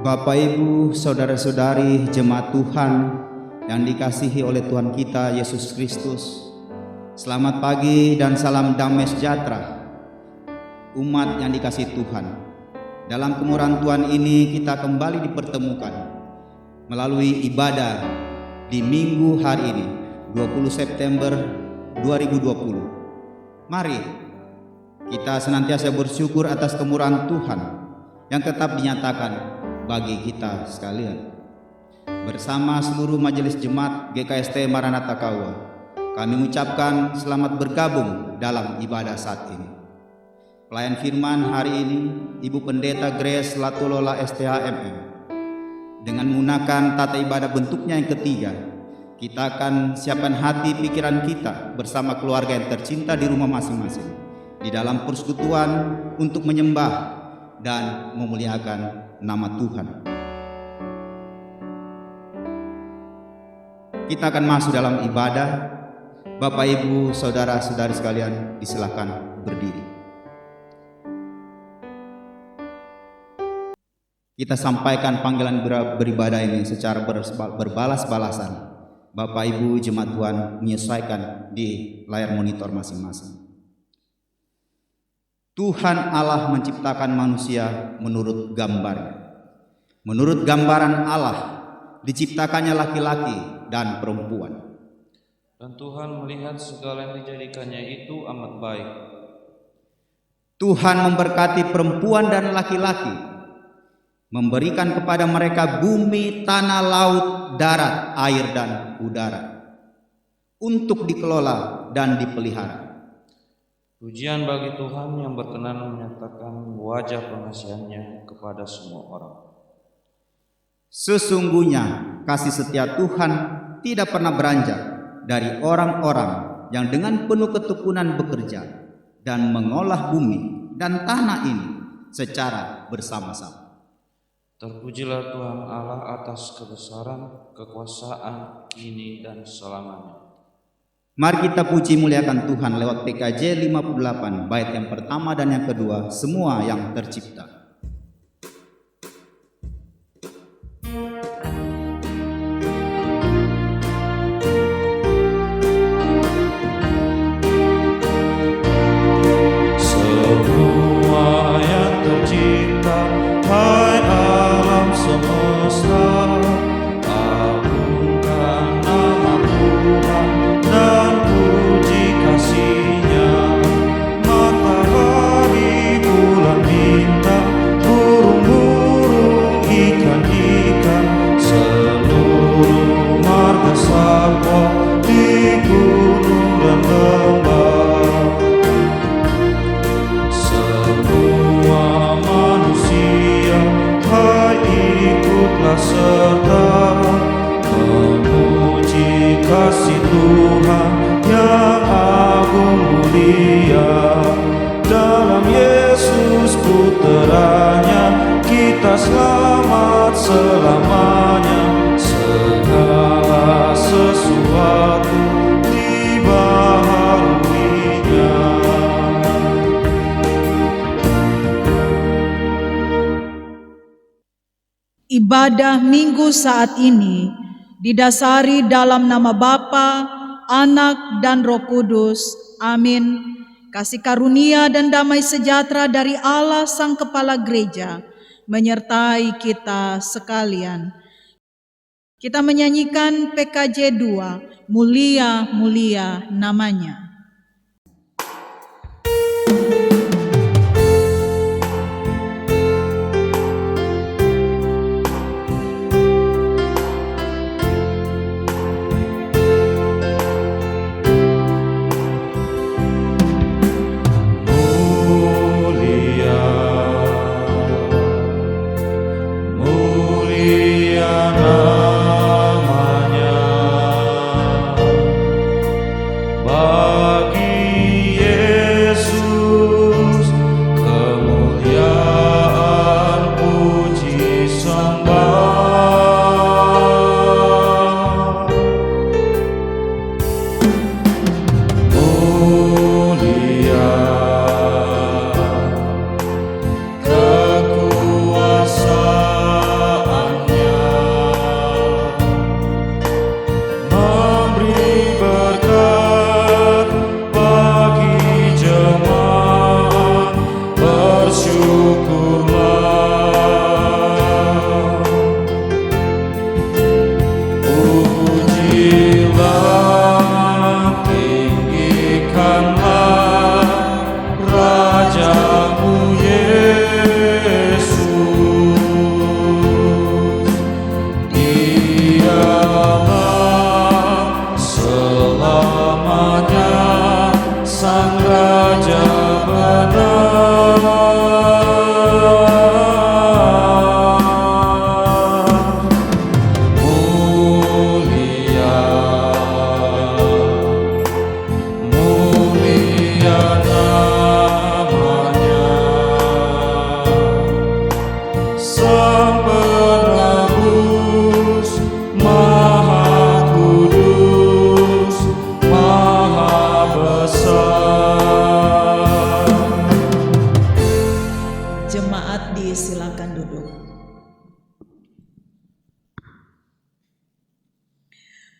Bapak, Ibu, Saudara-saudari, jemaat Tuhan yang dikasihi oleh Tuhan kita Yesus Kristus, selamat pagi dan salam damai sejahtera. Umat yang dikasihi Tuhan, dalam kemurahan Tuhan ini kita kembali dipertemukan melalui ibadah di minggu hari ini, 20 September 2020. Mari kita senantiasa bersyukur atas kemurahan Tuhan yang tetap dinyatakan bagi kita sekalian. Bersama seluruh majelis jemaat GKST Maranatha Kaua, kami mengucapkan selamat bergabung dalam ibadah saat ini. Pelayan firman hari ini Ibu Pendeta Grace Latulola STHMM. Dengan menggunakan tata ibadah bentuknya yang ketiga, kita akan siapkan hati pikiran kita bersama keluarga yang tercinta di rumah masing-masing di dalam persekutuan untuk menyembah dan memuliakan nama Tuhan. Kita akan masuk dalam ibadah. Bapak, Ibu, Saudara-saudari sekalian, disilakan berdiri. Kita sampaikan panggilan beribadah ini secara berbalas-balasan. Bapak, Ibu, jemaat Tuhan menyesuaikan di layar monitor masing-masing. Tuhan Allah menciptakan manusia menurut gambarnya. Menurut gambaran Allah diciptakannya laki-laki dan perempuan. Dan Tuhan melihat segala yang dijadikannya itu amat baik. Tuhan memberkati perempuan dan laki-laki, memberikan kepada mereka bumi, tanah, laut, darat, air, dan udara untuk dikelola dan dipelihara. Pujian bagi Tuhan yang berkenan menyatakan wajah pengasihannya kepada semua orang. Sesungguhnya kasih setia Tuhan tidak pernah beranjak dari orang-orang yang dengan penuh ketekunan bekerja dan mengolah bumi dan tanah ini secara bersama-sama. Terpujilah Tuhan Allah atas kebesaran, kekuasaan kini dan selamanya. Mari kita puji muliakan Tuhan lewat PKJ 58 bait yang pertama dan yang kedua, semua yang tercipta. Semua yang tercipta, hai alam semesta, agungkan nama Tuhan dan puji kasih-Nya. Matahari, bulan, bintang, burung-burung, ikan-ikan, seluruh marga satwa di gunung dan lembah. Semua manusia, hai ikutlah serta memuji kasih Tuhan yang agung mulia. Dalam Yesus Putranya kita selamat selamanya. Segala sesuatu dibaharuinya. Ibadah minggu saat ini didasari dalam nama Bapa, Anak, dan Roh Kudus. Amin. Kasih karunia dan damai sejahtera dari Allah Sang Kepala Gereja menyertai kita sekalian. Kita menyanyikan PKJ 2, Mulia, Mulia namanya. Namanya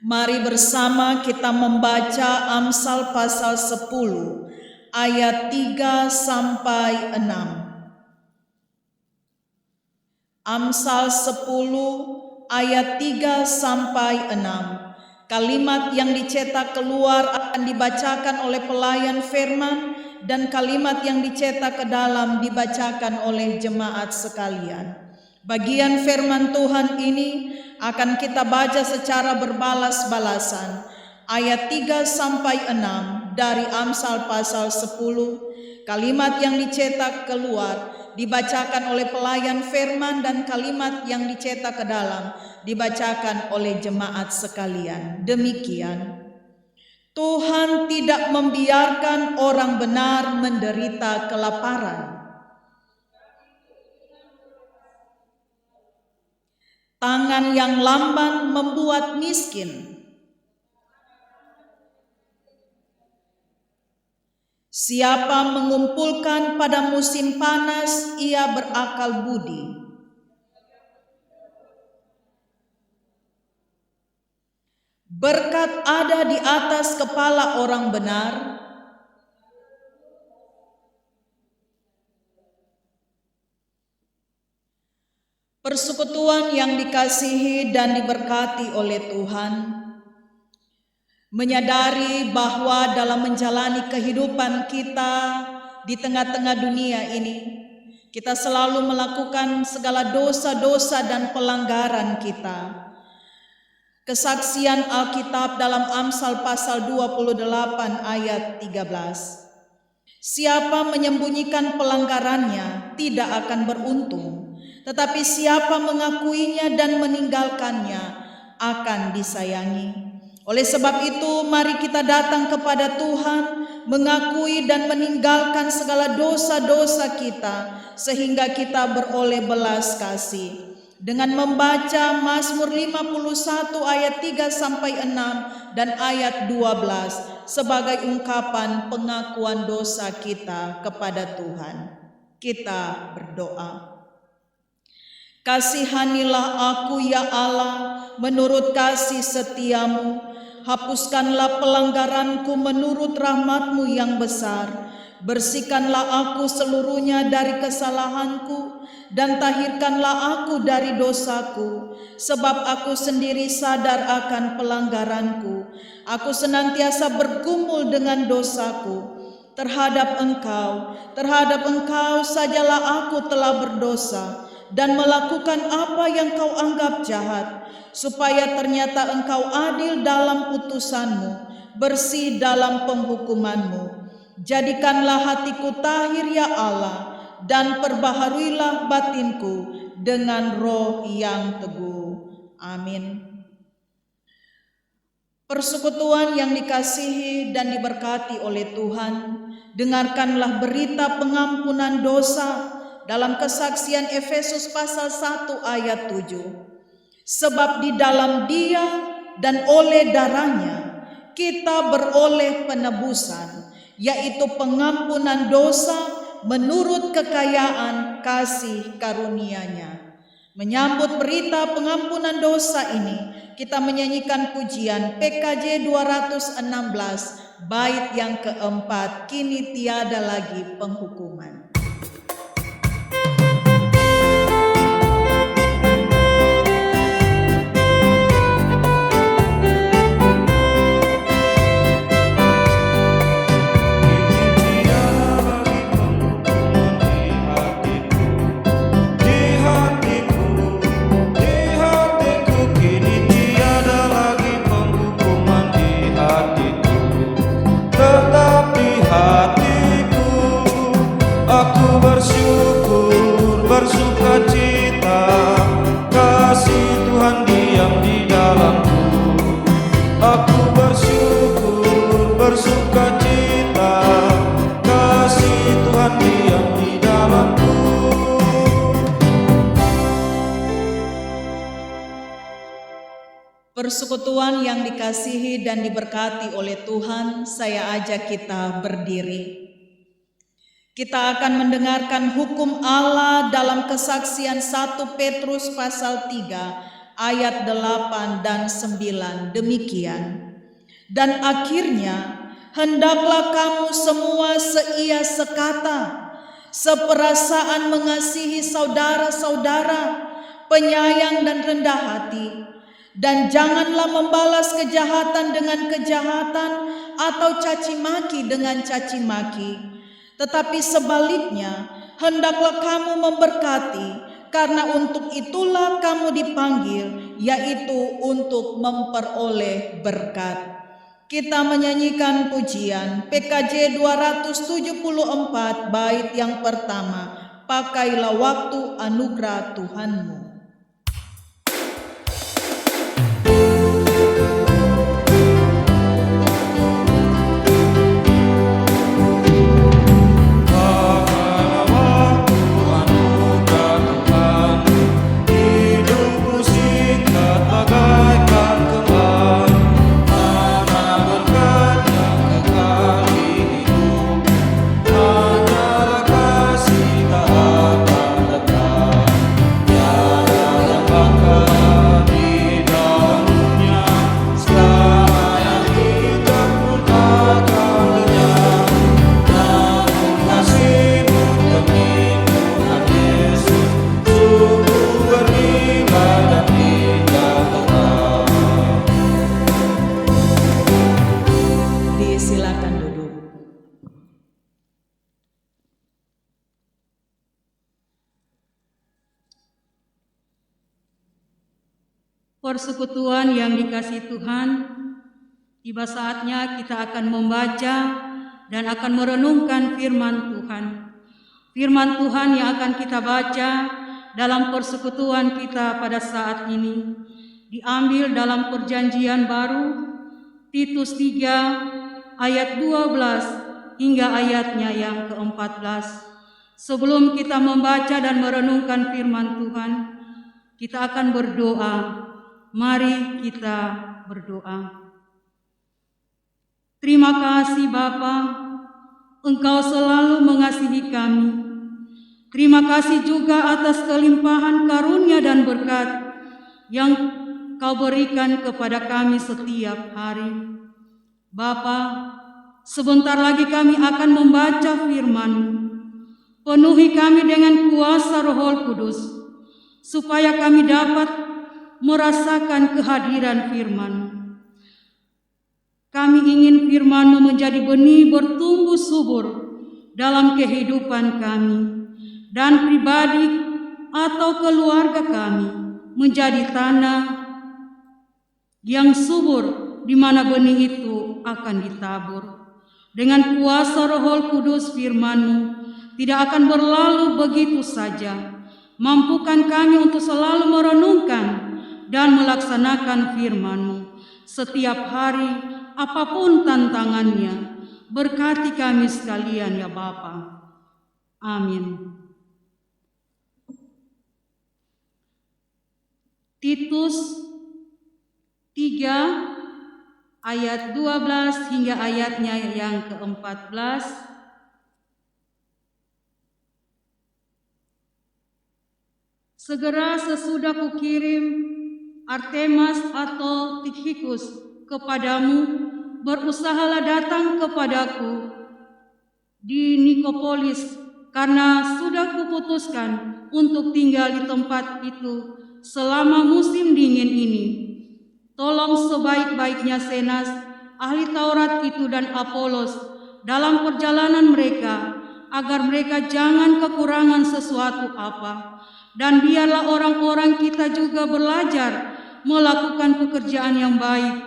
Mari bersama kita membaca Amsal pasal 10 ayat 3 sampai 6. Amsal 10 ayat 3 sampai 6. Kalimat yang dicetak keluar akan dibacakan oleh pelayan firman, dan kalimat yang dicetak ke dalam dibacakan oleh jemaat sekalian. Bagian firman Tuhan ini akan kita baca secara berbalas-balasan. Ayat 3 sampai 6 dari Amsal pasal 10. Kalimat yang dicetak keluar dibacakan oleh pelayan firman, dan kalimat yang dicetak ke dalam dibacakan oleh jemaat sekalian. Demikian. Tuhan tidak membiarkan orang benar menderita kelaparan. Tangan yang lamban membuat miskin. Siapa mengumpulkan pada musim panas, ia berakal budi. Berkat ada di atas kepala orang benar. Persekutuan yang dikasihi dan diberkati oleh Tuhan, menyadari bahwa dalam menjalani kehidupan kita di tengah-tengah dunia ini, kita selalu melakukan segala dosa-dosa dan pelanggaran kita. Kesaksian Alkitab dalam Amsal pasal 28 ayat 13. Siapa menyembunyikan pelanggarannya tidak akan beruntung, tetapi siapa mengakuinya dan meninggalkannya akan disayangi. Oleh sebab itu, mari kita datang kepada Tuhan, mengakui dan meninggalkan segala dosa-dosa kita, sehingga kita beroleh belas kasih. Dengan membaca Mazmur 51 ayat 3 sampai 6 dan ayat 12 sebagai ungkapan pengakuan dosa kita kepada Tuhan. Kita berdoa. Kasihanilah aku ya Allah menurut kasih setiamu. Hapuskanlah pelanggaranku menurut rahmat-Mu yang besar. Bersihkanlah aku seluruhnya dari kesalahanku, dan tahirkanlah aku dari dosaku, sebab aku sendiri sadar akan pelanggaranku. Aku senantiasa bergumul dengan dosaku. Terhadap Engkau sajalah aku telah berdosa dan melakukan apa yang Kau anggap jahat, supaya ternyata Engkau adil dalam putusan-Mu, bersih dalam penghukuman-Mu. Jadikanlah hatiku tahir ya Allah, dan perbaharuilah batinku dengan roh yang teguh. Amin. Persekutuan yang dikasihi dan diberkati oleh Tuhan, dengarkanlah berita pengampunan dosa dalam kesaksian Efesus pasal 1 ayat 7. Sebab di dalam Dia dan oleh darahnya kita beroleh penebusan, yaitu pengampunan dosa menurut kekayaan kasih karunia-Nya. Menyambut berita pengampunan dosa ini, kita menyanyikan pujian PKJ 216 bait yang keempat, kini tiada lagi penghukuman. Bersukacita, kasih Tuhan diam di dalamku. Aku bersyukur, bersukacita, kasih Tuhan diam di dalamku. Persekutuan yang dikasihi dan diberkati oleh Tuhan, saya ajak kita berdiri. Kita akan mendengarkan hukum Allah dalam kesaksian 1 Petrus pasal 3 ayat 8 dan 9 demikian. Dan akhirnya hendaklah kamu semua seia sekata, seperasaan mengasihi saudara-saudara, penyayang dan rendah hati, dan janganlah membalas kejahatan dengan kejahatan atau caci maki dengan caci maki, tetapi sebaliknya hendaklah kamu memberkati, karena untuk itulah kamu dipanggil, yaitu untuk memperoleh berkat. Kita menyanyikan pujian PKJ 274 bait yang pertama, pakailah waktu anugerah Tuhanmu. Persekutuan yang dikasihi Tuhan, tiba saatnya kita akan membaca dan akan merenungkan firman Tuhan. Firman Tuhan yang akan kita baca dalam persekutuan kita pada saat ini diambil dalam Perjanjian Baru, Titus 3 ayat 12 hingga ayatnya yang ke-14. Sebelum kita membaca dan merenungkan firman Tuhan, kita akan berdoa. Mari kita berdoa. Terima kasih Bapa, Engkau selalu mengasihi kami. Terima kasih juga atas kelimpahan karunia dan berkat yang Kau berikan kepada kami setiap hari. Bapa, sebentar lagi kami akan membaca firman-Mu. Penuhi kami dengan kuasa Roh Kudus, supaya kami dapat merasakan kehadiran firman. Kami ingin firman-Mu menjadi benih bertumbuh subur dalam kehidupan kami, dan pribadi atau keluarga kami menjadi tanah yang subur di mana benih itu akan ditabur. Dengan kuasa Roh Kudus, firman-Mu tidak akan berlalu begitu saja. Mampukan kami untuk selalu merenungkan dan melaksanakan firman-Mu setiap hari, apapun tantangannya. Berkati kami sekalian ya Bapa. Amin. Titus 3 ayat 12 hingga ayatnya yang ke-14. Segera sesudah kukirim Artemas atau Tikhikus kepadamu, berusahalah datang kepadaku di Nikopolis, karena sudah kuputuskan untuk tinggal di tempat itu selama musim dingin ini. Tolong sebaik-baiknya Zenas, ahli Taurat itu, dan Apolos dalam perjalanan mereka, agar mereka jangan kekurangan sesuatu apa. Dan biarlah orang-orang kita juga belajar melakukan pekerjaan yang baik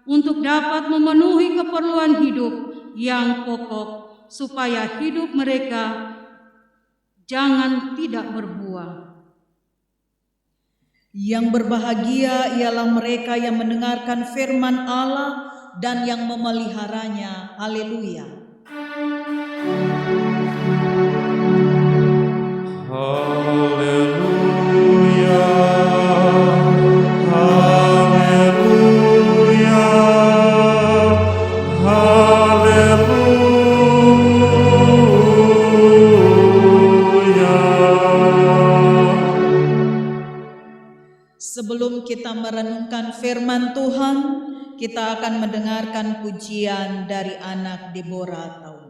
untuk dapat memenuhi keperluan hidup yang pokok, supaya hidup mereka jangan tidak berbuah. Yang berbahagia ialah mereka yang mendengarkan firman Allah dan yang memeliharanya. Haleluya. Haleluya, haleluya, haleluya. Sebelum Sebelum kita merenungkan firman Tuhan, kita akan mendengarkan pujian dari anak Deborah Tauna.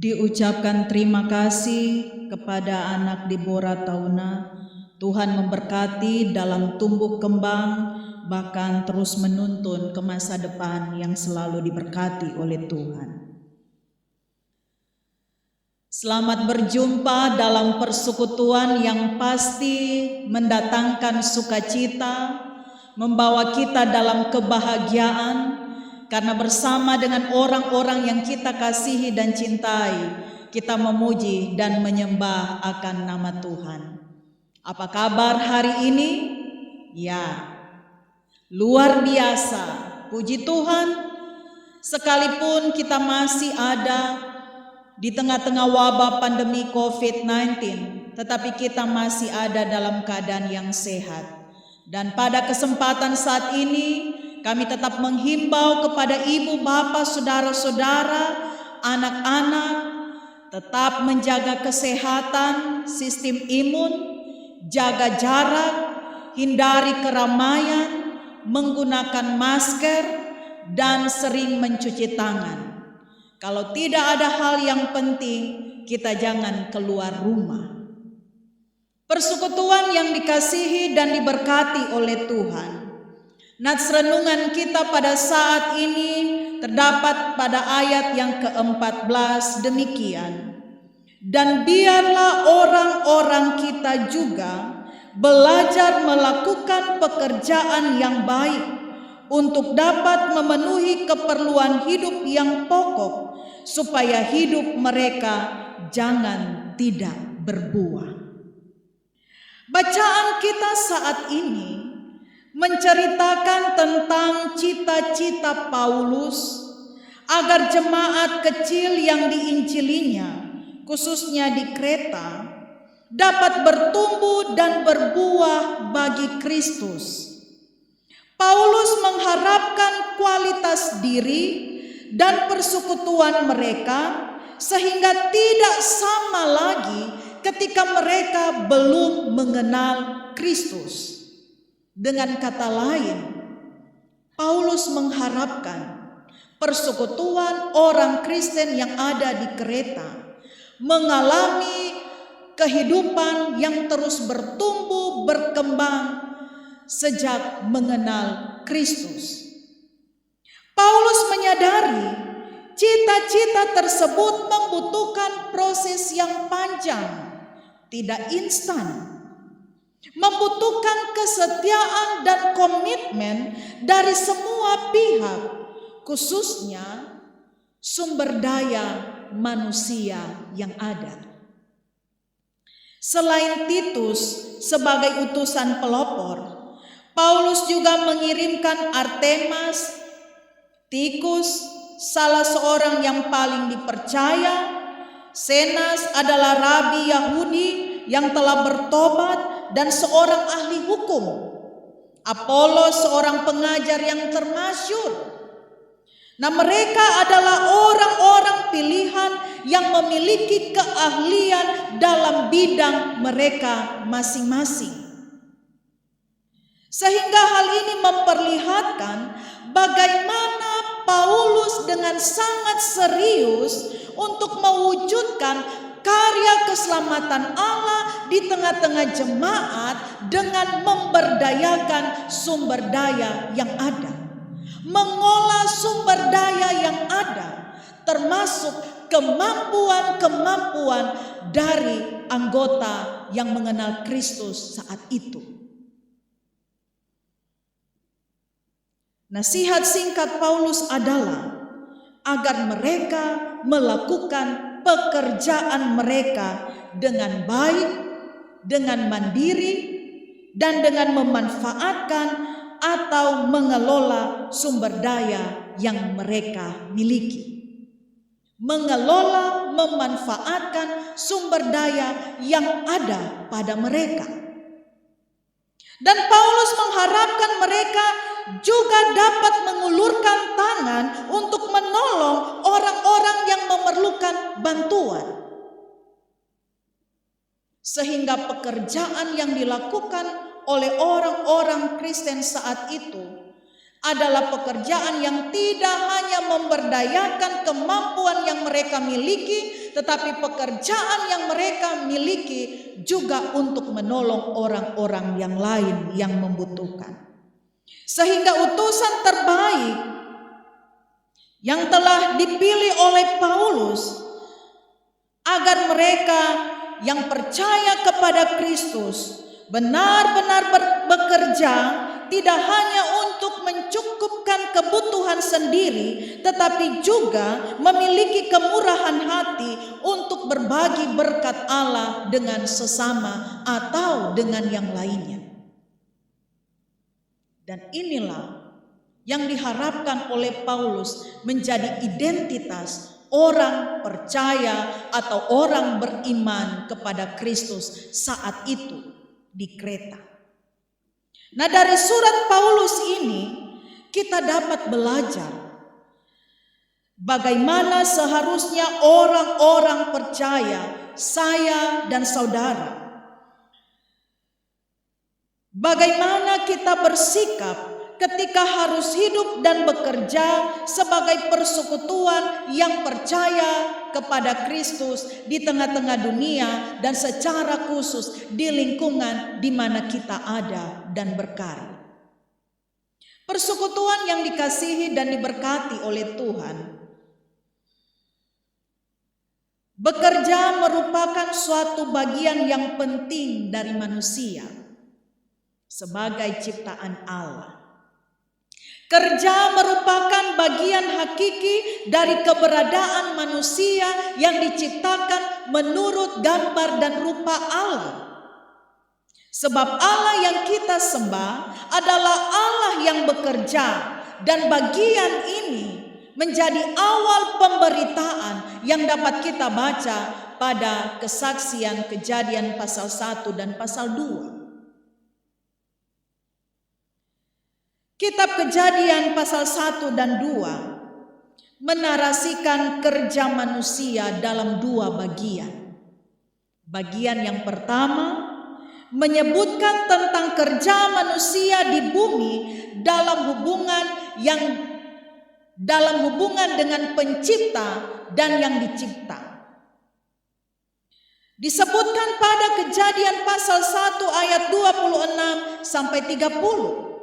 Diucapkan terima kasih kepada anak Deborah Tauna. Tuhan memberkati dalam tumbuh kembang, bahkan terus menuntun ke masa depan yang selalu diberkati oleh Tuhan. Selamat berjumpa dalam persekutuan yang pasti mendatangkan sukacita, membawa kita dalam kebahagiaan, karena bersama dengan orang-orang yang kita kasihi dan cintai, kita memuji dan menyembah akan nama Tuhan. Apa kabar hari ini? Ya, luar biasa. Puji Tuhan, sekalipun kita masih ada di tengah-tengah wabah pandemi COVID-19, tetapi kita masih ada dalam keadaan yang sehat. Dan pada kesempatan saat ini, kami tetap menghimbau kepada ibu, bapak, saudara-saudara, anak-anak, tetap menjaga kesehatan, sistem imun, jaga jarak, hindari keramaian, menggunakan masker, dan sering mencuci tangan. Kalau tidak ada hal yang penting, kita jangan keluar rumah. Persekutuan yang dikasihi dan diberkati oleh Tuhan. Nats renungan kita pada saat ini terdapat pada ayat yang ke-14 demikian. Dan biarlah orang-orang kita juga belajar melakukan pekerjaan yang baik untuk dapat memenuhi keperluan hidup yang pokok, supaya hidup mereka jangan tidak berbuah. Bacaan kita saat ini menceritakan tentang cita-cita Paulus agar jemaat kecil yang diinjilinya, khususnya di Kreta, dapat bertumbuh dan berbuah bagi Kristus. Paulus mengharapkan kualitas diri dan persekutuan mereka sehingga tidak sama lagi ketika mereka belum mengenal Kristus. Dengan kata lain, Paulus mengharapkan persekutuan orang Kristen yang ada di Kreta mengalami kehidupan yang terus bertumbuh berkembang sejak mengenal Kristus. Paulus menyadari cita-cita tersebut membutuhkan proses yang panjang, tidak instan. Membutuhkan kesetiaan dan komitmen dari semua pihak, khususnya sumber daya manusia yang ada. Selain Titus sebagai utusan pelopor, Paulus juga mengirimkan Artemas, Tikus, salah seorang yang paling dipercaya. Zenas adalah rabi Yahudi yang telah bertobat dan seorang ahli hukum. Apolos seorang pengajar yang termasyhur. Nah, mereka adalah orang-orang pilihan yang memiliki keahlian dalam bidang mereka masing-masing. Sehingga hal ini memperlihatkan bagaimana Paulus dengan sangat serius untuk mewujudkan karya keselamatan Allah di tengah-tengah jemaat dengan memberdayakan sumber daya yang ada, mengolah sumber daya yang ada, termasuk kemampuan-kemampuan dari anggota yang mengenal Kristus saat itu. Nasihat singkat Paulus adalah agar mereka melakukan pekerjaan mereka dengan baik, dengan mandiri, dan dengan memanfaatkan atau mengelola sumber daya yang mereka miliki. Mengelola, memanfaatkan sumber daya yang ada pada mereka. Dan Paulus mengharapkan mereka juga dapat mengulurkan tangan untuk menolong orang-orang yang memerlukan bantuan. Sehingga pekerjaan yang dilakukan oleh orang-orang Kristen saat itu adalah pekerjaan yang tidak hanya memberdayakan kemampuan yang mereka miliki, tetapi pekerjaan yang mereka miliki juga untuk menolong orang-orang yang lain yang membutuhkan. Sehingga utusan terbaik yang telah dipilih oleh Paulus agar mereka yang percaya kepada Kristus benar-benar bekerja, tidak hanya untuk mencukupkan kebutuhan sendiri, tetapi juga memiliki kemurahan hati untuk berbagi berkat Allah dengan sesama atau dengan yang lainnya. Dan inilah yang diharapkan oleh Paulus menjadi identitas orang percaya atau orang beriman kepada Kristus saat itu di Kreta. Nah, dari surat Paulus ini kita dapat belajar bagaimana seharusnya orang-orang percaya, saya dan saudara, bagaimana kita bersikap ketika harus hidup dan bekerja sebagai persekutuan yang percaya kepada Kristus di tengah-tengah dunia dan secara khusus di lingkungan di mana kita ada dan berkarya. Persekutuan yang dikasihi dan diberkati oleh Tuhan. Bekerja merupakan suatu bagian yang penting dari manusia sebagai ciptaan Allah. Kerja merupakan bagian hakiki dari keberadaan manusia yang diciptakan menurut gambar dan rupa Allah. Sebab Allah yang kita sembah adalah Allah yang bekerja, dan bagian ini menjadi awal pemberitaan yang dapat kita baca pada kesaksian Kejadian pasal 1 dan pasal 2. Kitab Kejadian pasal 1 dan 2 menarasikan kerja manusia dalam dua bagian. Bagian yang pertama menyebutkan tentang kerja manusia di bumi dalam hubungan dengan pencipta dan yang dicipta. Disebutkan pada Kejadian pasal 1 ayat 26 sampai 30.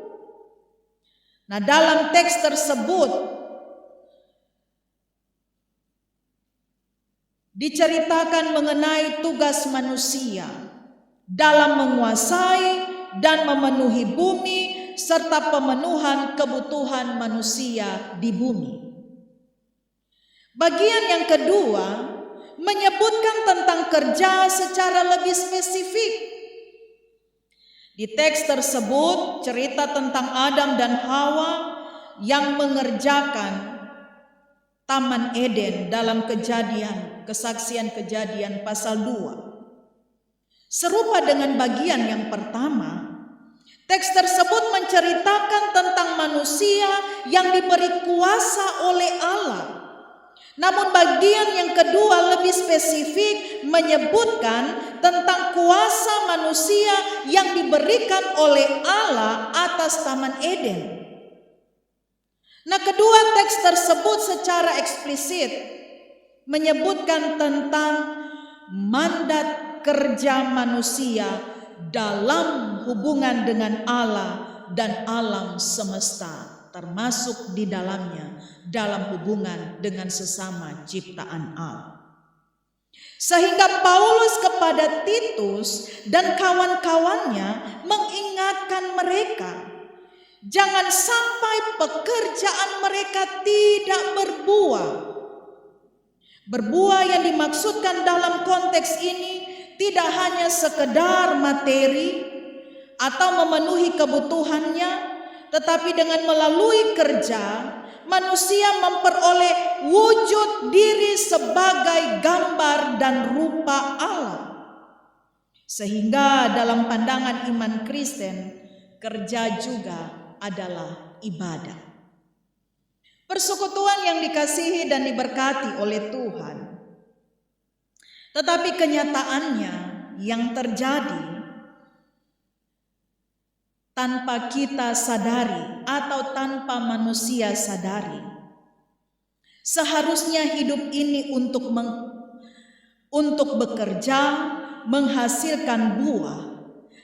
Nah, dalam teks tersebut diceritakan mengenai tugas manusia dalam menguasai dan memenuhi bumi serta pemenuhan kebutuhan manusia di bumi. Bagian yang kedua menyebutkan tentang kerja secara lebih spesifik. Di teks tersebut cerita tentang Adam dan Hawa yang mengerjakan Taman Eden dalam kesaksian Kejadian pasal 2. Serupa dengan bagian yang pertama, teks tersebut menceritakan tentang manusia yang diberi kuasa oleh Allah. Namun bagian yang kedua lebih spesifik menyebutkan tentang kuasa manusia yang diberikan oleh Allah atas Taman Eden. Nah, kedua teks tersebut secara eksplisit menyebutkan tentang mandat kerja manusia dalam hubungan dengan Allah dan alam semesta, termasuk di dalamnya dalam hubungan dengan sesama ciptaan Allah. Sehingga Paulus kepada Titus dan kawan-kawannya mengingatkan mereka, jangan sampai pekerjaan mereka tidak berbuah. Berbuah yang dimaksudkan dalam konteks ini tidak hanya sekedar materi atau memenuhi kebutuhannya, tetapi dengan melalui kerja manusia memperoleh wujud diri sebagai gambar dan rupa Allah. Sehingga dalam pandangan iman Kristen, kerja juga adalah ibadah. Persekutuan yang dikasihi dan diberkati oleh Tuhan. Tetapi kenyataannya yang terjadi tanpa kita sadari atau tanpa manusia sadari. Seharusnya hidup ini untuk bekerja, menghasilkan buah.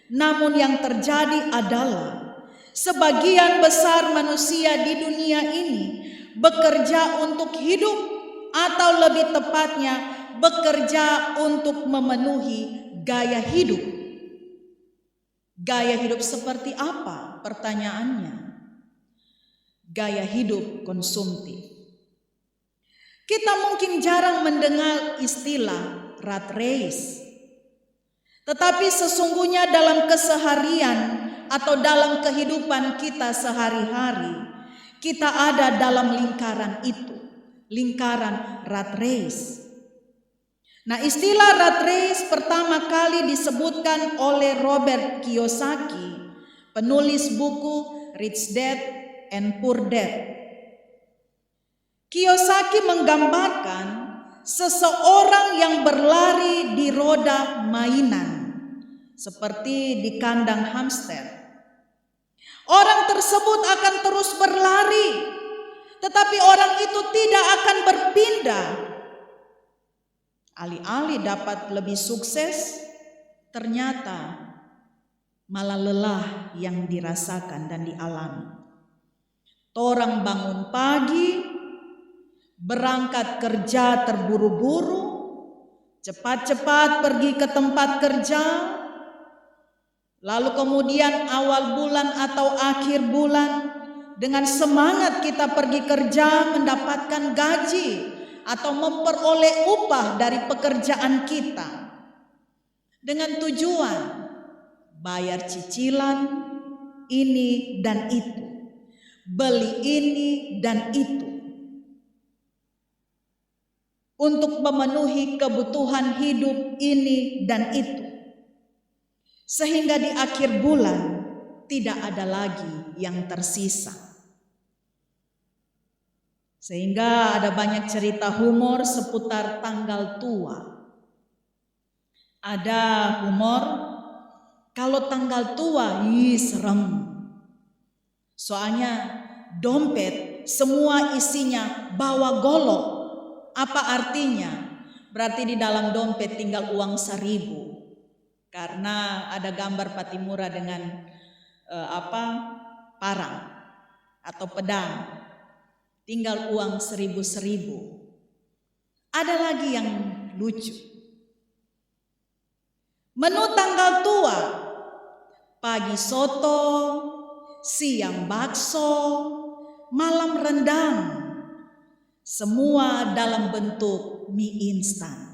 Namun yang terjadi adalah sebagian besar manusia di dunia ini bekerja untuk hidup, atau lebih tepatnya bekerja untuk memenuhi gaya hidup. Gaya hidup seperti apa? Pertanyaannya. Gaya hidup konsumtif. Kita mungkin jarang mendengar istilah rat race. Tetapi sesungguhnya dalam keseharian atau dalam kehidupan kita sehari-hari, kita ada dalam lingkaran itu, lingkaran rat race. Nah, istilah rat race pertama kali disebutkan oleh Robert Kiyosaki, penulis buku Rich Dad and Poor Dad. Kiyosaki menggambarkan seseorang yang berlari di roda mainan, seperti di kandang hamster. Orang tersebut akan terus berlari, tetapi orang itu tidak akan berpindah. Alih-alih dapat lebih sukses, ternyata malah lelah yang dirasakan dan dialami. Orang bangun pagi, berangkat kerja terburu-buru, cepat-cepat pergi ke tempat kerja, lalu kemudian awal bulan atau akhir bulan dengan semangat kita pergi kerja mendapatkan gaji atau memperoleh upah dari pekerjaan kita dengan tujuan bayar cicilan ini dan itu, beli ini dan itu, untuk memenuhi kebutuhan hidup ini dan itu. Sehingga di akhir bulan tidak ada lagi yang tersisa. Sehingga ada banyak cerita humor seputar tanggal tua. Ada humor kalau tanggal tua, serem. Soalnya dompet semua isinya bawa golok. Apa artinya? Berarti di dalam dompet tinggal uang 1.000. Karena ada gambar Patimura dengan parang atau pedang. Tinggal uang 1.000. Ada lagi yang lucu. Menu tanggal tua, pagi soto, siang bakso, malam rendang. Semua dalam bentuk mie instan.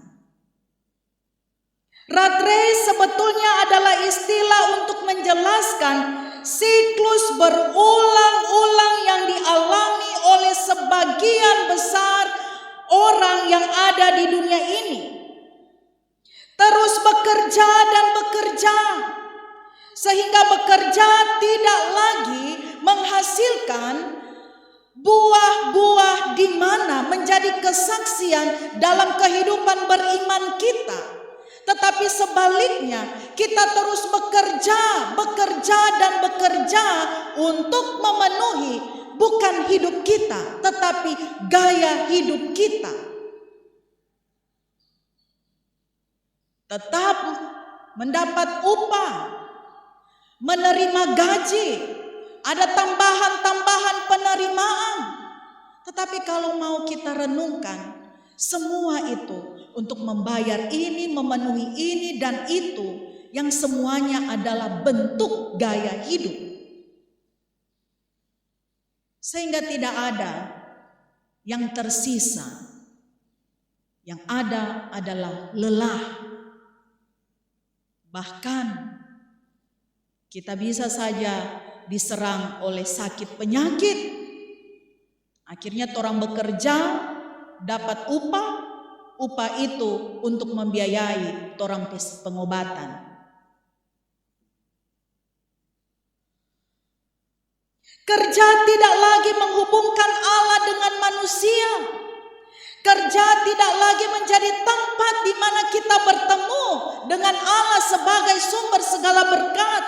Rat race sebetulnya adalah istilah untuk menjelaskan siklus berulang-ulang yang dialami oleh sebagian besar orang yang ada di dunia ini. Terus bekerja dan bekerja, sehingga bekerja tidak lagi menghasilkan buah-buah di mana menjadi kesaksian dalam kehidupan beriman kita. Tetapi sebaliknya, kita terus bekerja dan bekerja untuk memenuhi bukan hidup kita, tetapi gaya hidup kita. Tetap mendapat upah, menerima gaji, ada tambahan-tambahan penerimaan. Tetapi kalau mau kita renungkan, semua itu untuk membayar ini, memenuhi ini dan itu, yang semuanya adalah bentuk gaya hidup. Sehingga tidak ada yang tersisa. Yang ada adalah lelah. Bahkan kita bisa saja diserang oleh sakit penyakit. Akhirnya orang bekerja, dapat upah itu untuk membiayai orang pengobatan. Kerja tidak lagi menghubungkan Allah dengan manusia. Kerja tidak lagi menjadi tempat di mana kita bertemu dengan Allah sebagai sumber segala berkat.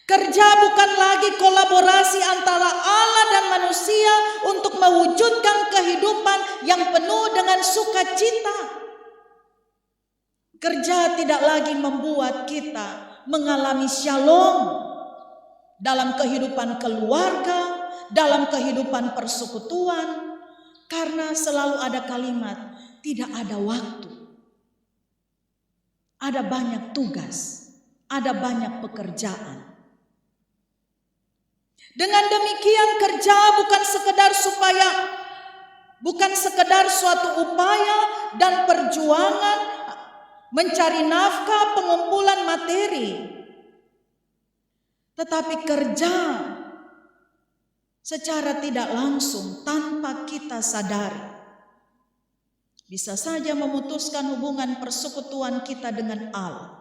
Kerja bukan lagi kolaborasi antara Allah dan manusia untuk mewujudkan kehidupan yang penuh dengan sukacita. Kerja tidak lagi membuat kita mengalami shalom dalam kehidupan keluarga, dalam kehidupan persekutuan, karena selalu ada kalimat tidak ada waktu. Ada banyak tugas, ada banyak pekerjaan. Dengan demikian kerja bukan sekedar suatu upaya dan perjuangan mencari nafkah, pengumpulan materi. Tetapi kerja secara tidak langsung tanpa kita sadari bisa saja memutuskan hubungan persekutuan kita dengan Allah.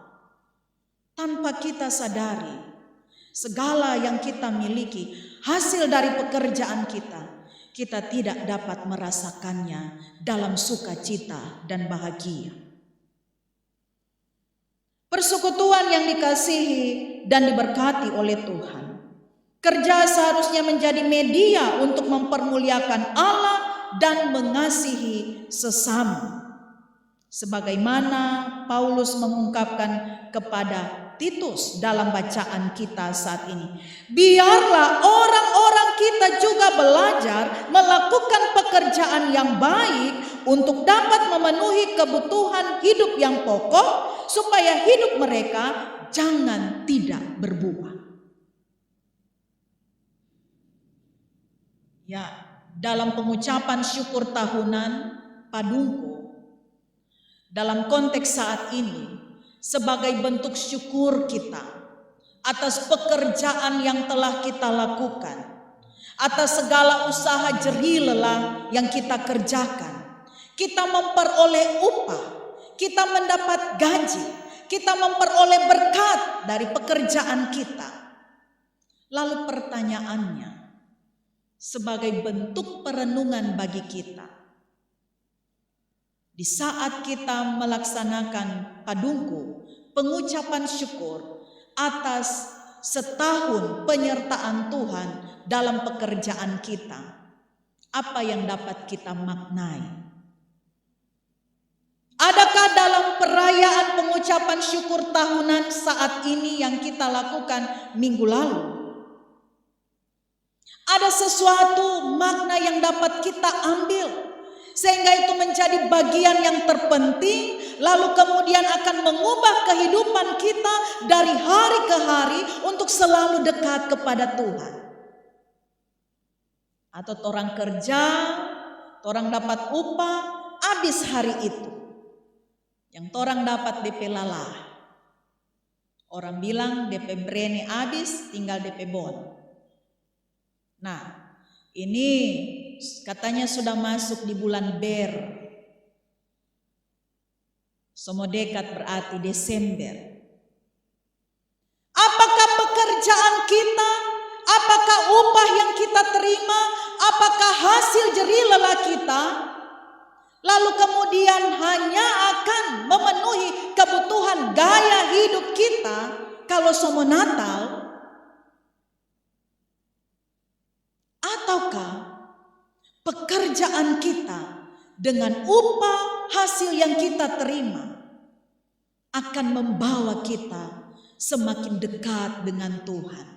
Tanpa kita sadari segala yang kita miliki, hasil dari pekerjaan kita tidak dapat merasakannya dalam sukacita dan bahagia. Persekutuan yang dikasihi dan diberkati oleh Tuhan. Kerja seharusnya menjadi media untuk mempermuliakan Allah dan mengasihi sesama. Sebagaimana Paulus mengungkapkan kepada Titus dalam bacaan kita saat ini. Biarlah orang-orang kita juga belajar melakukan pekerjaan yang baik untuk dapat memenuhi kebutuhan hidup yang pokok supaya hidup mereka jangan tidak berbuah. Ya, dalam pengucapan syukur tahunan Padungku, dalam konteks saat ini, sebagai bentuk syukur kita atas pekerjaan yang telah kita lakukan, atas segala usaha jerih lelah yang kita kerjakan, kita memperoleh upah, kita mendapat gaji, kita memperoleh berkat dari pekerjaan kita. Lalu pertanyaannya, sebagai bentuk perenungan bagi kita, di saat kita melaksanakan Padungku, pengucapan syukur atas setahun penyertaan Tuhan dalam pekerjaan kita, apa yang dapat kita maknai? Adakah dalam perayaan pengucapan syukur tahunan saat ini yang kita lakukan minggu lalu, ada sesuatu makna yang dapat kita ambil sehingga itu menjadi bagian yang terpenting, lalu kemudian akan mengubah kehidupan kita dari hari ke hari untuk selalu dekat kepada Tuhan? Atau orang kerja, orang dapat upah, habis hari itu, yang orang dapat DP lalah. Orang bilang DP brene habis, tinggal DP bon. Nah, ini katanya sudah masuk di bulan Ber. Semua dekat berarti Desember. Apakah pekerjaan kita, apakah upah yang kita terima, apakah hasil jerih lelah kita, lalu kemudian hanya akan memenuhi kebutuhan gaya hidup kita kalau semua Natal? Ataukah pekerjaan kita dengan upah hasil yang kita terima akan membawa kita semakin dekat dengan Tuhan,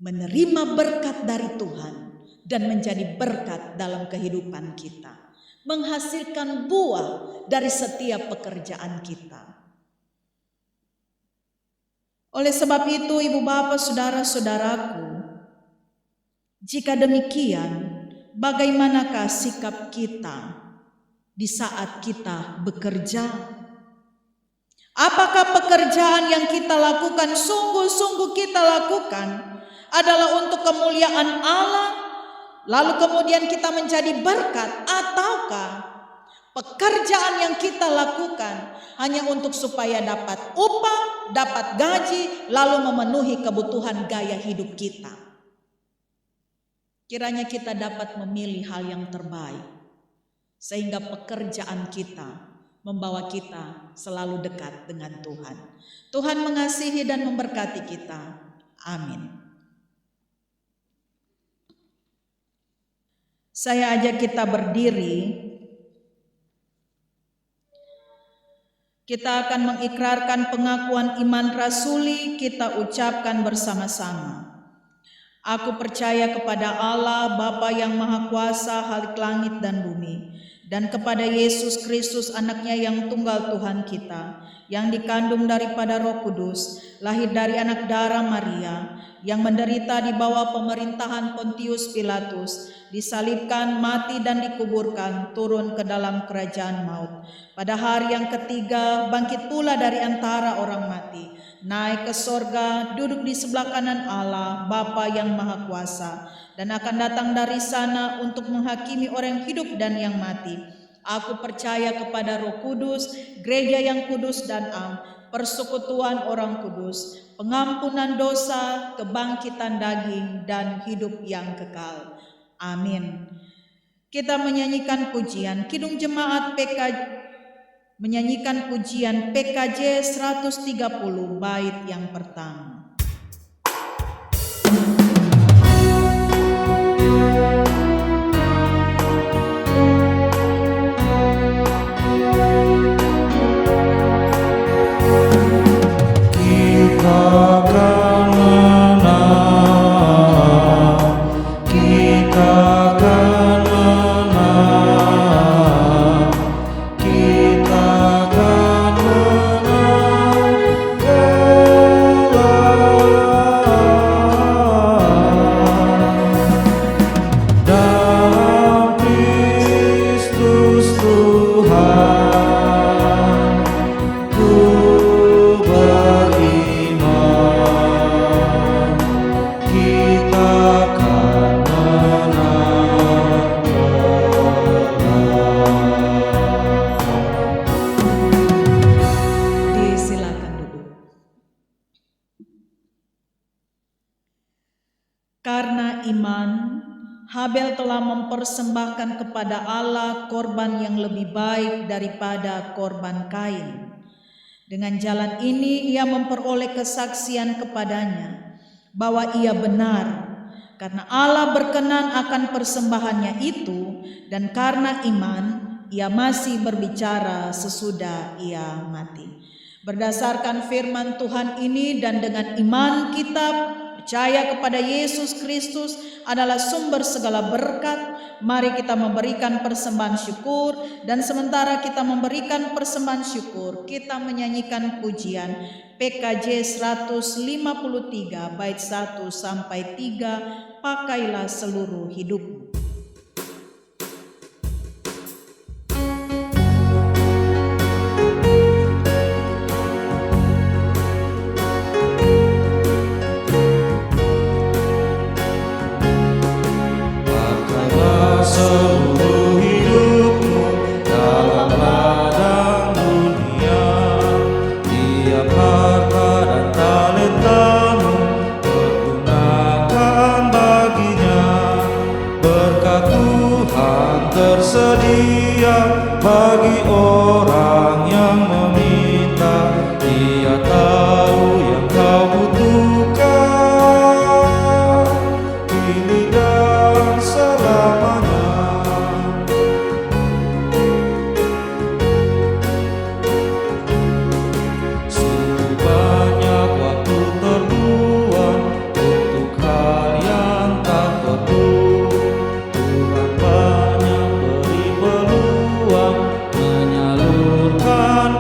menerima berkat dari Tuhan dan menjadi berkat dalam kehidupan kita, menghasilkan buah dari setiap pekerjaan kita. Oleh sebab itu, ibu bapak, saudara-saudaraku, jika demikian, bagaimanakah sikap kita di saat kita bekerja? Apakah pekerjaan yang kita lakukan sungguh-sungguh kita lakukan adalah untuk kemuliaan Allah, lalu kemudian kita menjadi berkat, ataukah pekerjaan yang kita lakukan hanya untuk supaya dapat upah, dapat gaji, lalu memenuhi kebutuhan gaya hidup kita? Kiranya kita dapat memilih hal yang terbaik, sehingga pekerjaan kita membawa kita selalu dekat dengan Tuhan. Tuhan mengasihi dan memberkati kita. Amin. Saya ajak kita berdiri. Kita akan mengikrarkan pengakuan iman rasuli, kita ucapkan bersama-sama. Aku percaya kepada Allah, Bapa yang Maha Kuasa, Khalik langit dan bumi, dan kepada Yesus Kristus, anaknya yang tunggal Tuhan kita, yang dikandung daripada Roh Kudus, lahir dari anak darah Maria, yang menderita di bawah pemerintahan Pontius Pilatus, disalibkan, mati dan dikuburkan, turun ke dalam kerajaan maut. Pada hari yang ketiga, bangkit pula dari antara orang mati, naik ke sorga, duduk di sebelah kanan Allah, Bapa yang Maha Kuasa, dan akan datang dari sana untuk menghakimi orang hidup dan yang mati. Aku percaya kepada Roh Kudus, gereja yang kudus dan am, persekutuan orang kudus, pengampunan dosa, kebangkitan daging, dan hidup yang kekal. Amin. Kita menyanyikan pujian Kidung Jemaat menyanyikan pujian PKJ 130 bait yang pertama. Karena iman, Habel telah mempersembahkan kepada Allah korban yang lebih baik daripada korban Kain. Dengan jalan ini ia memperoleh kesaksian kepadanya bahwa ia benar, karena Allah berkenan akan persembahannya itu, dan karena iman ia masih berbicara sesudah ia mati. Berdasarkan firman Tuhan ini dan dengan iman kita percaya kepada Yesus Kristus adalah sumber segala berkat, mari kita memberikan persembahan syukur, dan sementara kita memberikan persembahan syukur, kita menyanyikan pujian PKJ 153 bait 1 sampai 3, pakailah seluruh hidupmu. Tersedia bagi orang yang meminta, Dia tahu yang kau butuhkan, kini dan selamanya. Sungguh banyak waktu terbuang untuk hal yang tak perlu. Menyalurkan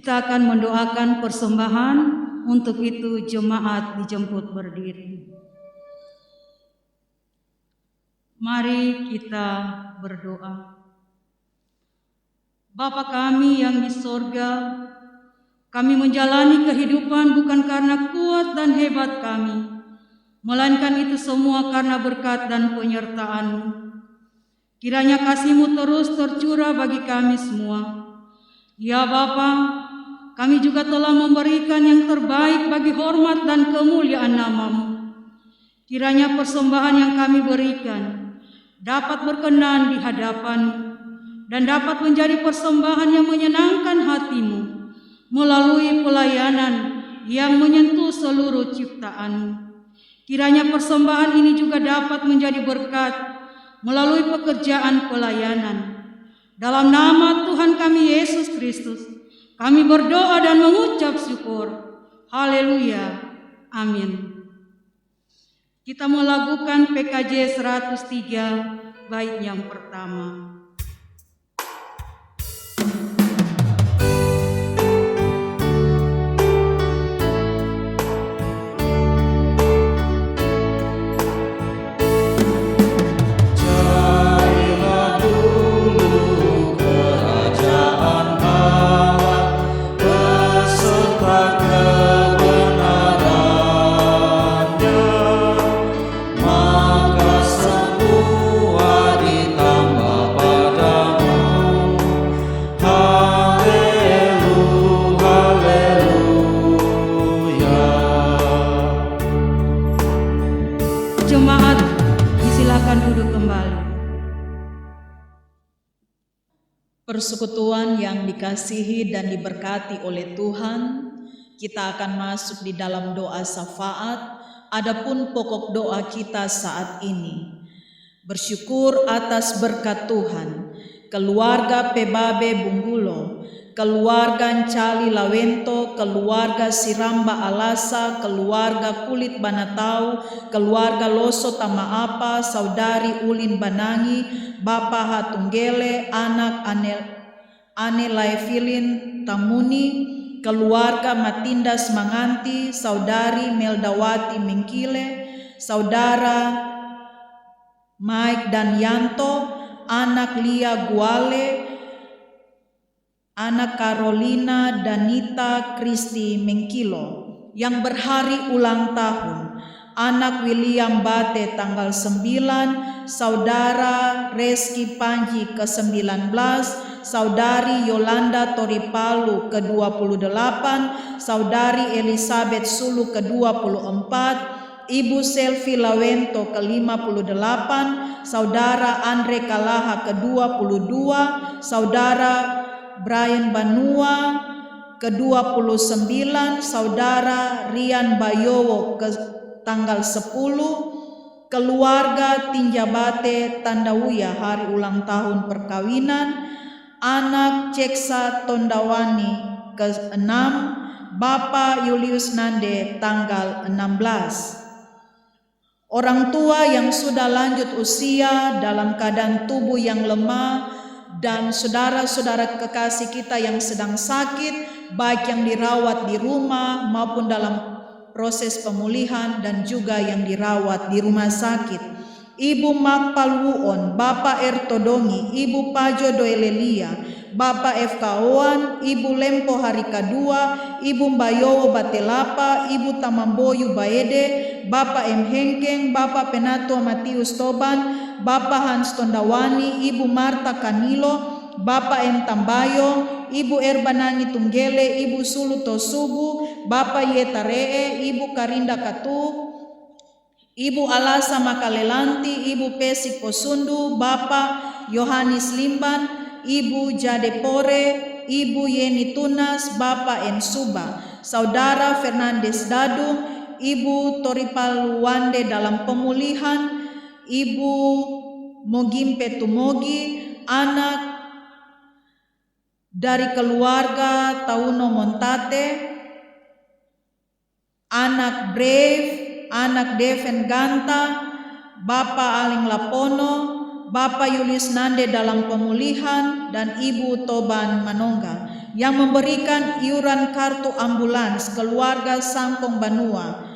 kita akan mendoakan persembahan. Untuk itu jemaat dijemput berdiri. Mari kita berdoa. Bapa kami yang di sorga, kami menjalani kehidupan bukan karena kuat dan hebat kami, melainkan itu semua karena berkat dan penyertaan-Mu. Kiranya kasih-Mu terus tercurah bagi kami semua. Ya Bapa, kami juga telah memberikan yang terbaik bagi hormat dan kemuliaan nama-Mu. Kiranya persembahan yang kami berikan dapat berkenan di hadapan-Mu dan dapat menjadi persembahan yang menyenangkan hati-Mu melalui pelayanan yang menyentuh seluruh ciptaan-Mu. Kiranya persembahan ini juga dapat menjadi berkat melalui pekerjaan pelayanan. Dalam nama Tuhan kami Yesus Kristus, kami berdoa dan mengucap syukur. Haleluya. Amin. Kita melakukan PKJ 103 bait yang pertama. Jemaat disilakan duduk kembali. Persekutuan yang dikasihi dan diberkati oleh Tuhan, kita akan masuk di dalam doa syafaat. Adapun pokok doa kita saat ini, bersyukur atas berkat Tuhan, keluarga Pebabe Bunggulo, keluarga Ncali Lawento, keluarga Siramba Alasa, keluarga Kulit Banatau, keluarga Loso Tamaapa, saudari Ulin Banangi, Bapa Hatunggele, anak Ane Laefilin Tamuni, keluarga Matindas Manganti, saudari Meldawati Mengkile, saudara Mike dan Yanto, anak Lia Guale, anak Carolina Danita Kristi Mengkilo yang berhari ulang tahun, anak William Bate tanggal 9, saudara Reski Panji ke-19, saudari Yolanda Toripalu ke-28, saudari Elizabeth Sulu ke-24, Ibu Selvi Lawento ke-58, saudara Andre Kalaha ke-22, saudara Brian Banua ke-29, saudara Rian Bayowo ke tanggal 10, keluarga Tinjabate Tandawuya hari ulang tahun perkawinan, anak Ceksa Tondawani ke-6, Bapak Julius Nande tanggal 16. Orang tua yang sudah lanjut usia dalam keadaan tubuh yang lemah, dan saudara-saudara kekasih kita yang sedang sakit, baik yang dirawat di rumah maupun dalam proses pemulihan dan juga yang dirawat di rumah sakit. Ibu Makpal Wuon, Bapak Ertodongi, Ibu Pajo Doelelia, Bapak FK Oan, Ibu Lempo hari kedua, Ibu Mbayowo Batelapa, Ibu Tamamboyu Baede, Bapak M. Hengkeng, Bapak Penatua Matius Toban, Bapak Hans Tondawani, Ibu Marta Kanilo, Bapak M. Tambayo, Ibu Erbanangi Tunggele, Ibu Sulu Tosubu, Bapak Yetaree, Ibu Karinda Katu, Ibu Alasa Makalelanti, Ibu Pesik Posundu, Bapak Yohanis Limban, Ibu Jadepore, Ibu Yeni Tunas, Bapak N. Suba, Saudara Fernandes Dadu, Ibu Toripal Wande dalam pemulihan, Ibu Mogimpe Tumogi, anak dari keluarga Tauno Montate, anak Brave, anak Deven Ganta, Bapak Aling Lapono, Bapak Yulis Nande dalam pemulihan, dan Ibu Toban Manongga. yang memberikan iuran kartu ambulans keluarga Sangkong Banua,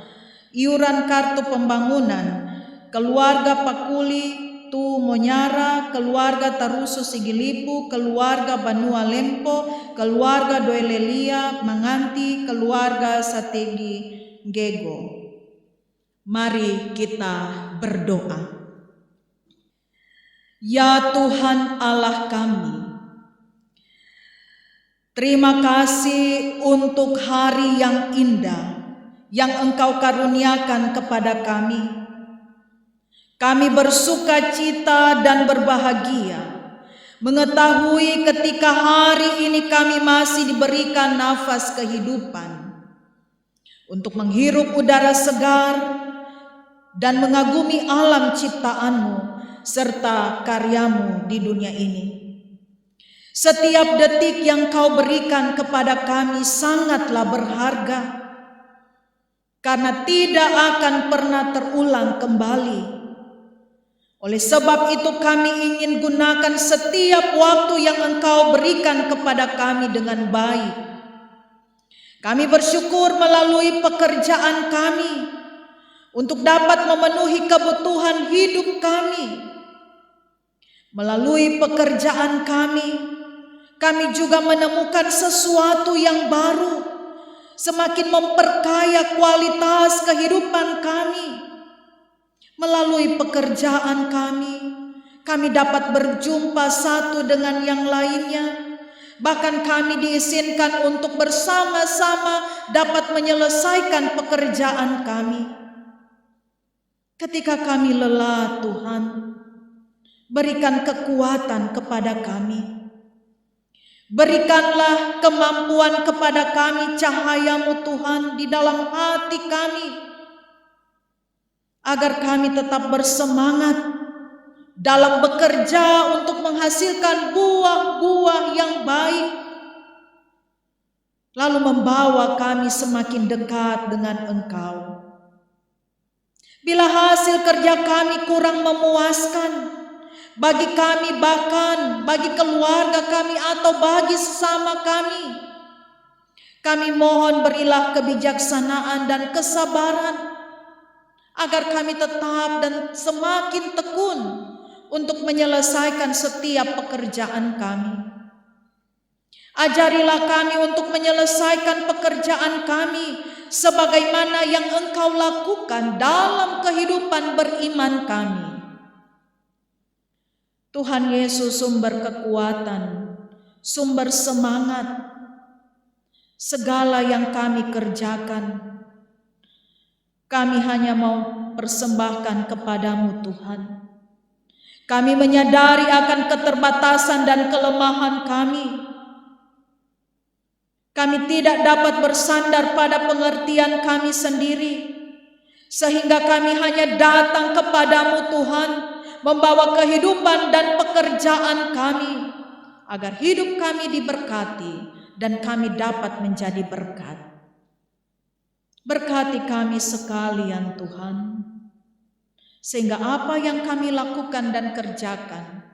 iuran kartu pembangunan keluarga Pakuli Tu Monyara, keluarga Tarusu Sigilipu, keluarga Banua Lempo, keluarga Doelelia Manganti, keluarga Sategi Gego. Mari kita berdoa. Ya Tuhan Allah kami, terima kasih untuk hari yang indah yang Engkau karuniakan kepada kami. Kami bersuka cita dan berbahagia mengetahui ketika hari ini kami masih diberikan nafas kehidupan untuk menghirup udara segar dan mengagumi alam ciptaan-Mu serta karya-Mu di dunia ini. Setiap detik yang Kau berikan kepada kami sangatlah berharga, karena tidak akan pernah terulang kembali. Oleh sebab itu kami ingin gunakan setiap waktu yang Engkau berikan kepada kami dengan baik. Kami bersyukur melalui pekerjaan kami untuk dapat memenuhi kebutuhan hidup kami. Melalui pekerjaan kami juga menemukan sesuatu yang baru, semakin memperkaya kualitas kehidupan kami. Melalui pekerjaan kami dapat berjumpa satu dengan yang lainnya. Bahkan kami diizinkan untuk bersama-sama dapat menyelesaikan pekerjaan kami. Ketika kami lelah, Tuhan, berikan kekuatan kepada kami. Berikanlah kemampuan kepada kami, cahaya-Mu Tuhan di dalam hati kami, agar kami tetap bersemangat dalam bekerja untuk menghasilkan buah-buah yang baik, lalu membawa kami semakin dekat dengan Engkau. Bila hasil kerja kami kurang memuaskan bagi kami, bahkan bagi keluarga kami atau bagi sesama kami mohon berilah kebijaksanaan dan kesabaran agar kami tetap dan semakin tekun untuk menyelesaikan setiap pekerjaan kami. Ajarilah kami untuk menyelesaikan pekerjaan kami sebagaimana yang Engkau lakukan dalam kehidupan beriman kami. Tuhan Yesus, sumber kekuatan, sumber semangat, segala yang kami kerjakan, kami hanya mau persembahkan kepada-Mu Tuhan. Kami menyadari akan keterbatasan dan kelemahan kami. Kami tidak dapat bersandar pada pengertian kami sendiri, sehingga kami hanya datang kepada-Mu Tuhan, membawa kehidupan dan pekerjaan kami, agar hidup kami diberkati dan kami dapat menjadi berkat. Berkati kami sekalian Tuhan, sehingga apa yang kami lakukan dan kerjakan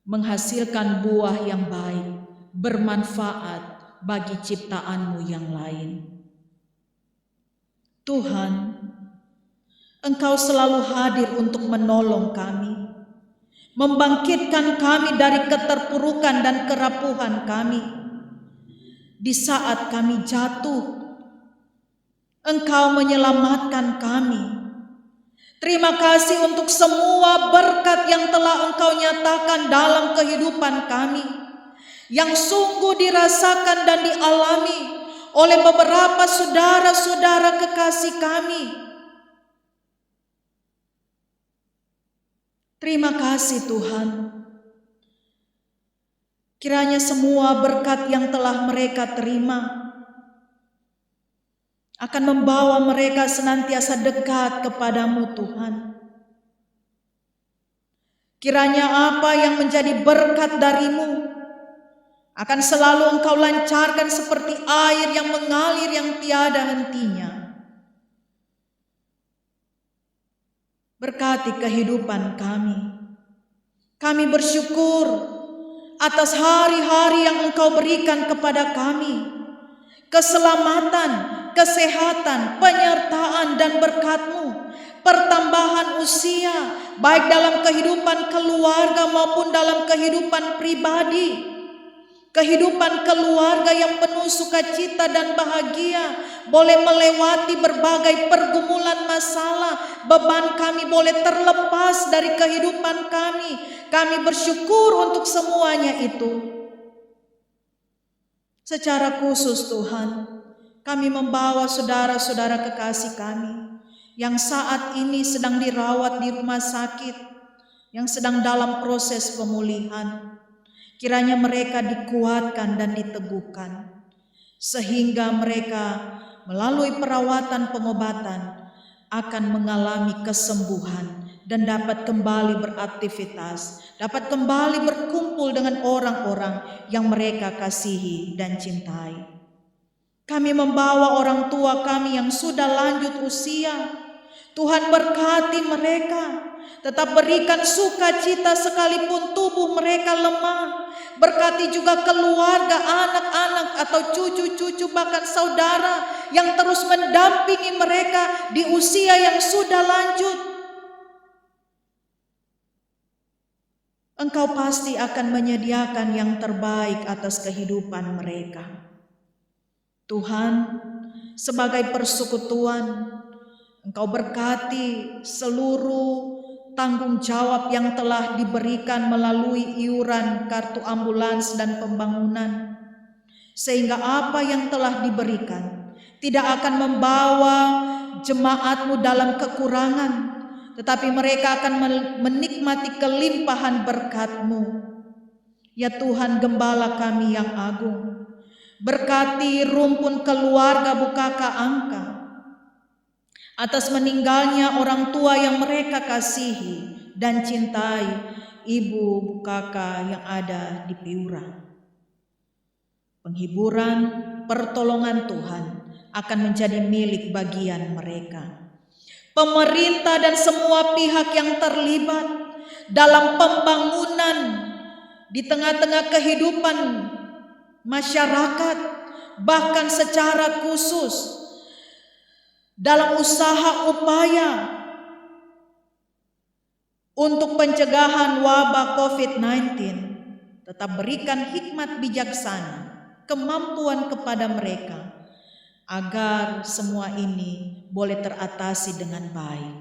menghasilkan buah yang baik, bermanfaat bagi ciptaan-Mu yang lain. Tuhan, Engkau selalu hadir untuk menolong kami, membangkitkan kami dari keterpurukan dan kerapuhan kami. Di saat kami jatuh, Engkau menyelamatkan kami. Terima kasih untuk semua berkat yang telah Engkau nyatakan dalam kehidupan kami, yang sungguh dirasakan dan dialami oleh beberapa saudara-saudara kekasih kami. Terima kasih Tuhan. Kiranya semua berkat yang telah mereka terima akan membawa mereka senantiasa dekat kepada-Mu Tuhan. Kiranya apa yang menjadi berkat dari-Mu akan selalu Engkau lancarkan seperti air yang mengalir yang tiada hentinya. Berkati kehidupan kami. Kami bersyukur atas hari-hari yang Engkau berikan kepada kami. Keselamatan, kesehatan, penyertaan dan berkat-Mu, pertambahan usia, baik dalam kehidupan keluarga maupun dalam kehidupan pribadi. Kehidupan keluarga yang penuh sukacita dan bahagia, boleh melewati berbagai pergumulan masalah. Beban kami boleh terlepas dari kehidupan kami. Kami bersyukur untuk semuanya itu. Secara khusus Tuhan, kami membawa saudara-saudara kekasih kami yang saat ini sedang dirawat di rumah sakit, yang sedang dalam proses pemulihan. Kiranya mereka dikuatkan dan diteguhkan, sehingga mereka melalui perawatan pengobatan akan mengalami kesembuhan dan dapat kembali beraktivitas, dapat kembali berkumpul dengan orang-orang yang mereka kasihi dan cintai. Kami membawa orang tua kami yang sudah lanjut usia. Tuhan berkati mereka, tetap berikan sukacita sekalipun tubuh mereka lemah. Berkati juga keluarga, anak-anak atau cucu-cucu bahkan saudara yang terus mendampingi mereka di usia yang sudah lanjut. Engkau pasti akan menyediakan yang terbaik atas kehidupan mereka. Tuhan, sebagai persekutuan, Engkau berkati seluruh tanggung jawab yang telah diberikan melalui iuran kartu ambulans dan pembangunan, sehingga apa yang telah diberikan tidak akan membawa jemaat-Mu dalam kekurangan, tetapi mereka akan menikmati kelimpahan berkat-Mu. Ya Tuhan, Gembala kami yang agung, berkati rumpun keluarga Bukaka Angka atas meninggalnya orang tua yang mereka kasihi dan cintai, Ibu Bukaka yang ada di Piura. Penghiburan, pertolongan Tuhan akan menjadi milik bagian mereka. Pemerintah dan semua pihak yang terlibat dalam pembangunan di tengah-tengah kehidupan masyarakat, bahkan secara khusus dalam usaha upaya untuk pencegahan wabah COVID-19, tetap berikan hikmat bijaksana, kemampuan kepada mereka agar semua ini boleh teratasi dengan baik.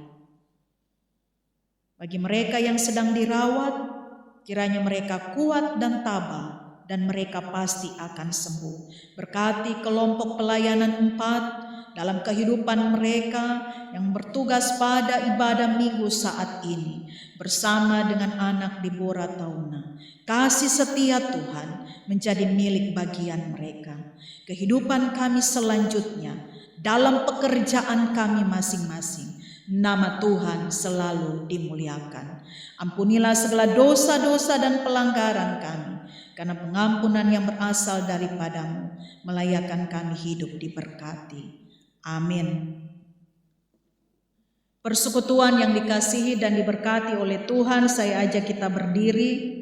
Bagi mereka yang sedang dirawat, kiranya mereka kuat dan tabah dan mereka pasti akan sembuh. Berkati kelompok pelayanan 4 dalam kehidupan mereka yang bertugas pada ibadah minggu saat ini bersama dengan anak Deborah Tauna. Kasih setia Tuhan menjadi milik bagian mereka. Kehidupan kami selanjutnya dalam pekerjaan kami masing-masing, nama Tuhan selalu dimuliakan. Ampunilah segala dosa-dosa dan pelanggaran kami, karena pengampunan yang berasal daripada-Mu melayakkan kami hidup diberkati. Amin. Persekutuan yang dikasihi dan diberkati oleh Tuhan, saya ajak kita berdiri.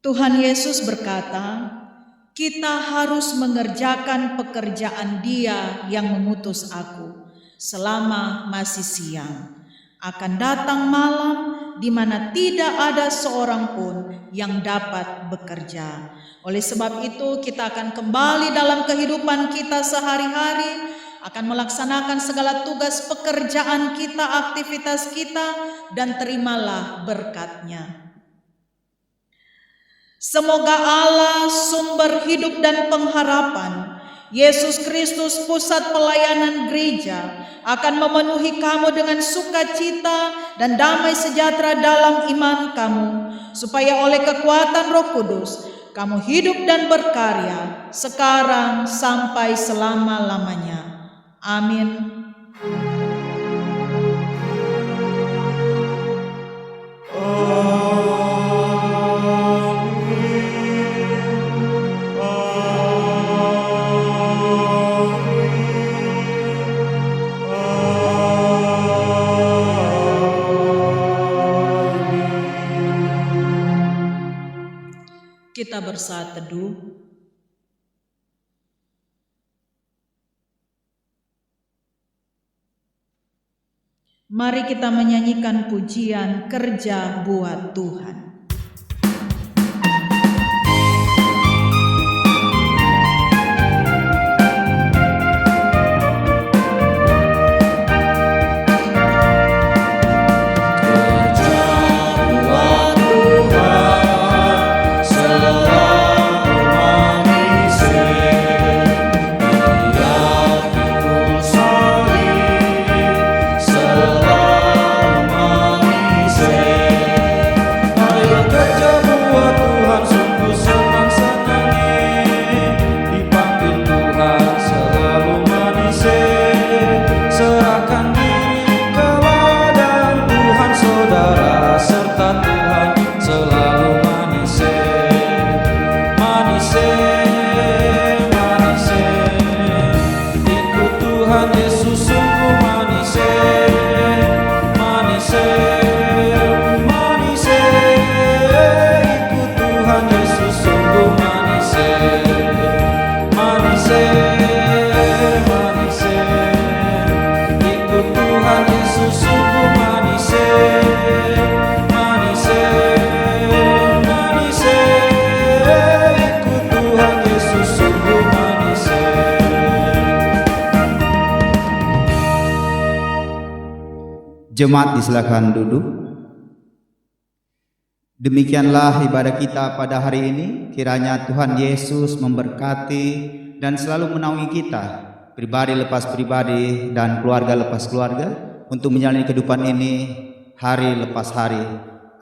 Tuhan Yesus berkata, kita harus mengerjakan pekerjaan Dia yang mengutus aku selama masih siang. Akan datang malam di mana tidak ada seorang pun yang dapat bekerja. Oleh sebab itu kita akan kembali dalam kehidupan kita sehari-hari, akan melaksanakan segala tugas pekerjaan kita, aktivitas kita, dan terimalah berkat-Nya. Semoga Allah sumber hidup dan pengharapan, Yesus Kristus pusat pelayanan gereja, akan memenuhi kamu dengan sukacita dan damai sejahtera dalam iman kamu, supaya oleh kekuatan Roh Kudus kamu hidup dan berkarya sekarang sampai selama-lamanya. Amin. Kita bersaat teduh. Mari kita menyanyikan pujian Kerja Buat Tuhan. Jemaat disilakan duduk. Demikianlah ibadah kita pada hari ini. Kiranya Tuhan Yesus memberkati dan selalu menaungi kita, pribadi lepas pribadi dan keluarga lepas keluarga, untuk menjalani kehidupan ini hari lepas hari.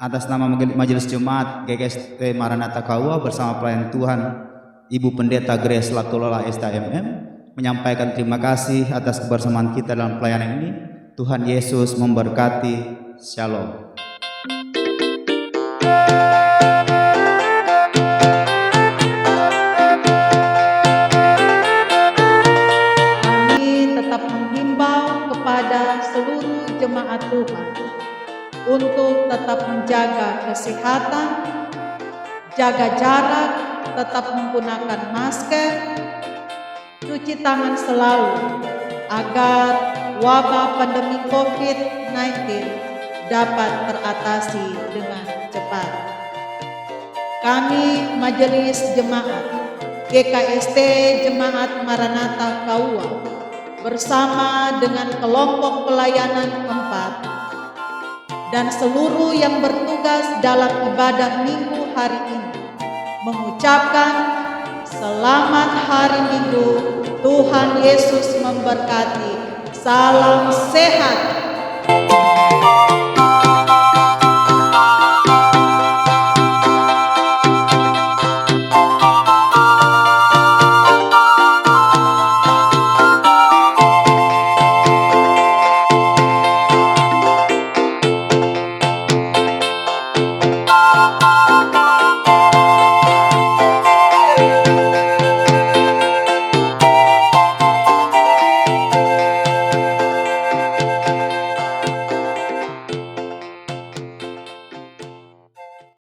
Atas nama Majelis Jemaat GKST Maranatha Kaua bersama pelayan Tuhan Ibu Pendeta Grace Latolola STMM menyampaikan terima kasih atas kebersamaan kita dalam pelayanan ini. Tuhan Yesus memberkati. Shalom. Kami tetap menghimbau kepada seluruh jemaat Tuhan untuk tetap menjaga kesehatan, jaga jarak, tetap menggunakan masker, cuci tangan selalu, agar wabah pandemi COVID-19 dapat teratasi dengan cepat. Kami Majelis Jemaat GKST Jemaat Maranatha Kaua bersama dengan kelompok pelayanan 4 dan seluruh yang bertugas dalam ibadah minggu hari ini mengucapkan selamat hari Minggu. Tuhan Yesus memberkati. Salam sehat.